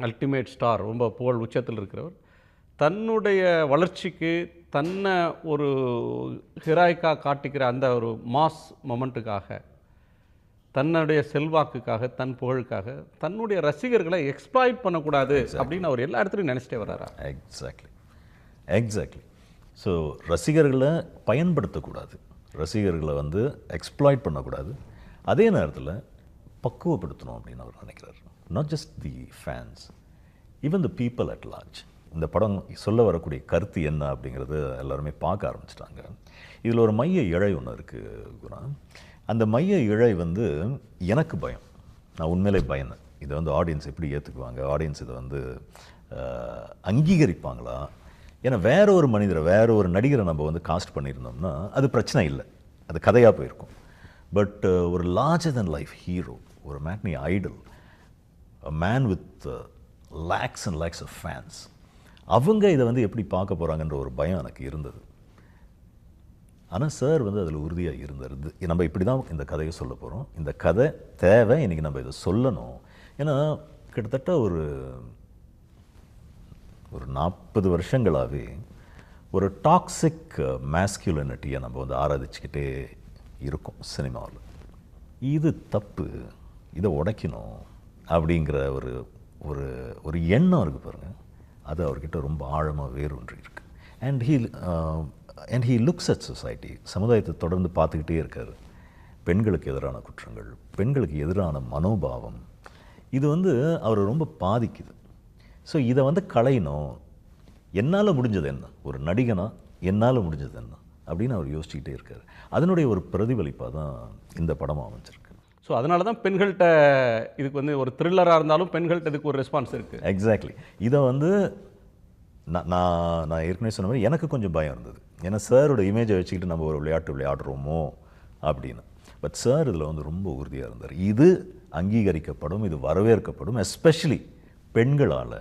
Ultimate star, ரொம்ப புகழ் உச்சத்தில் இருக்கிறவர், தன்னுடைய வளர்ச்சிக்கு தன்னை ஒரு ஹீராய்க்காக காட்டிக்கிற அந்த ஒரு மாஸ் மொமெண்ட்டுக்காக, தன்னுடைய செல்வாக்குக்காக, தன் புகழுக்காக தன்னுடைய ரசிகர்களை எக்ஸ்ப்ளாய்ட் பண்ணக்கூடாது அப்படின்னு அவர் எல்லா இடத்துலையும் நினச்சிட்டே வர்றாரா? எக்ஸாக்ட்லி. ஸோ ரசிகர்களை பயன்படுத்தக்கூடாது, ரசிகர்களை வந்து எக்ஸ்ப்ளாய்ட் பண்ணக்கூடாது, அதே நேரத்தில் பக்குவப்படுத்தணும் அப்படின்னு அவர் நினைக்கிறார். Not just the fans, even the people at large. இந்த படம் சொல்ல வரக்கூடிய கருத்து என்ன அப்படிங்கிறது எல்லாருமே பார்க்க ஆரம்பிச்சிட்டாங்க. இதில் ஒரு மைய இழை ஒன்று இருக்குது குணா. அந்த மைய இழை வந்து எனக்கு பயம். நான் உண்மையிலே பயந்தேன், இதை வந்து ஆடியன்ஸ் எப்படி ஏற்றுக்குவாங்க, ஆடியன்ஸ் இதை வந்து அங்கீகரிப்பாங்களா. ஏன்னா வேற ஒரு மனிதரை, வேற ஒரு நடிகரை நம்ம வந்து காஸ்ட் பண்ணியிருந்தோம்னா அது பிரச்சனை இல்லை, அது கதையாக போயிருக்கும். பட் ஒரு லார்ஜர் தென் லைஃப் ஹீரோ, ஒரு matinee idol, man with lakhs and lakhs of fans, அவங்க இதை வந்து எப்படி பார்க்க போகிறாங்கன்ற ஒரு பயம் எனக்கு இருந்தது. ஆனால் சார் வந்து அதில் உறுதியாக இருந்தார். நம்ம இப்படி தான் இந்த கதையை சொல்ல போகிறோம், இந்த கதை தேவை, இன்றைக்கி நம்ம இதை சொல்லணும். ஏன்னா கிட்டத்தட்ட ஒரு 40 வருஷங்களாகவே ஒரு டாக்ஸிக் மேஸ்குலினிட்டியை நம்ம வந்து ஆராதிச்சுக்கிட்டே இருக்கோம் சினிமாவில். இது தப்பு, இதை உடைக்கணும் அப்படிங்கிற ஒரு ஒரு ஒரு எண்ணம் இருக்குது பாருங்கள், அது அவர்கிட்ட ரொம்ப ஆழமாக வேரூன்றி இருக்கு. And he looks at society, சமுதாயத்தை தொடர்ந்து பார்த்துக்கிட்டே இருக்கார். பெண்களுக்கு எதிரான குற்றங்கள், பெண்களுக்கு எதிரான மனோபாவம், இது வந்து அவரை ரொம்ப பாதிக்குது. ஸோ இதை வந்து களையணும், என்னால் முடிஞ்சது என்ன, ஒரு நடிகனாக என்னால் முடிஞ்சது என்ன அப்படின்னு அவர் யோசிச்சுக்கிட்டே இருக்கார். அதனுடைய ஒரு பிரதிபலிப்பாக தான் இந்த படம் அமைஞ்சிருக்கு. ஸோ அதனால தான் பெண்கள்கிட்ட இதுக்கு வந்து ஒரு த்ரில்லராக இருந்தாலும் பெண்கள்கிட்ட இதுக்கு ஒரு ரெஸ்பான்ஸ் இருக்குது. எக்ஸாக்ட்லி. இதை வந்து நான் ஏற்கனவே சொன்ன மாதிரி எனக்கு கொஞ்சம் பயம் இருந்தது. ஏன்னா சாரோட இமேஜை வச்சுக்கிட்டு நம்ம ஒரு விளையாட்டு விளையாடுறோமோ அப்படின்னு. பட் சார் இதில் வந்து ரொம்ப உறுதியாக இருந்தார். இது அங்கீகரிக்கப்படும், இது வரவேற்கப்படும், எஸ்பெஷலி பெண்களால்.